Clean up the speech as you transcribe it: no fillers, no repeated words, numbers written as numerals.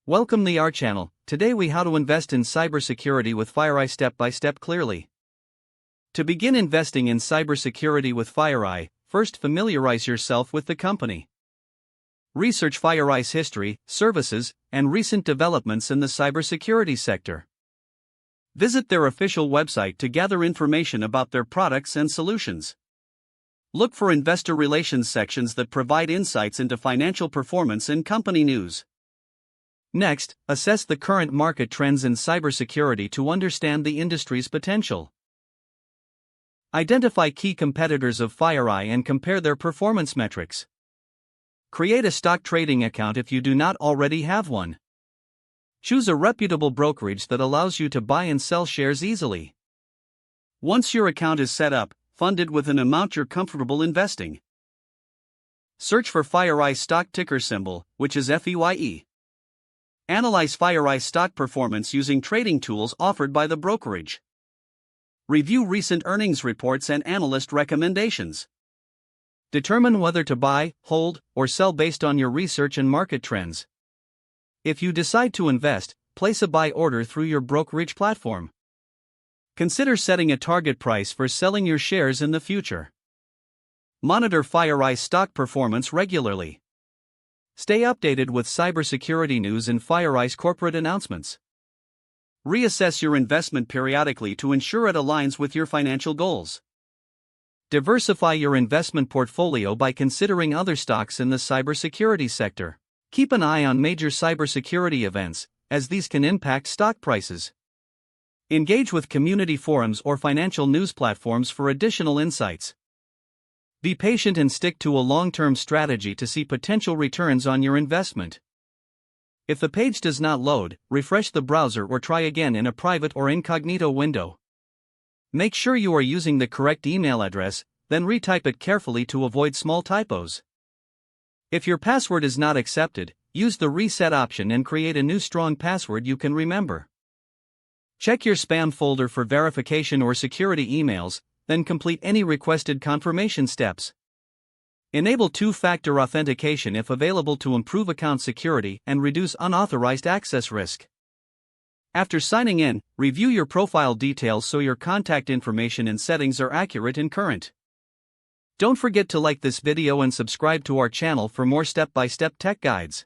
Welcome to our channel. Today we how to invest in cybersecurity with FireEye step by step clearly. To begin investing in cybersecurity with FireEye, first familiarize yourself with the company. Research FireEye's history, services, and recent developments in the cybersecurity sector. Visit their official website to gather information about their products and solutions. Look for investor relations sections that provide insights into financial performance and company news. Next, assess the current market trends in cybersecurity to understand the industry's potential. Identify key competitors of FireEye and compare their performance metrics. Create a stock trading account if you do not already have one. Choose a reputable brokerage that allows you to buy and sell shares easily. Once your account is set up, fund it with an amount you're comfortable investing. Search for FireEye's stock ticker symbol, which is FEYE. Analyze FireEye's stock performance using trading tools offered by the brokerage. Review recent earnings reports and analyst recommendations. Determine whether to buy, hold, or sell based on your research and market trends. If you decide to invest, place a buy order through your brokerage platform. Consider setting a target price for selling your shares in the future. Monitor FireEye's stock performance regularly. Stay updated with cybersecurity news and FireEye's corporate announcements. Reassess your investment periodically to ensure it aligns with your financial goals. Diversify your investment portfolio by considering other stocks in the cybersecurity sector. Keep an eye on major cybersecurity events, as these can impact stock prices. Engage with community forums or financial news platforms for additional insights. Be patient and stick to a long-term strategy to see potential returns on your investment. If the page does not load, refresh the browser or try again in a private or incognito window. Make sure you are using the correct email address, then retype it carefully to avoid small typos. If your password is not accepted, use the reset option and create a new strong password you can remember. Check your spam folder for verification or security emails, then complete any requested confirmation steps. Enable two-factor authentication if available to improve account security and reduce unauthorized access risk. After signing in, review your profile details so your contact information and settings are accurate and current. Don't forget to like this video and subscribe to our channel for more step-by-step tech guides.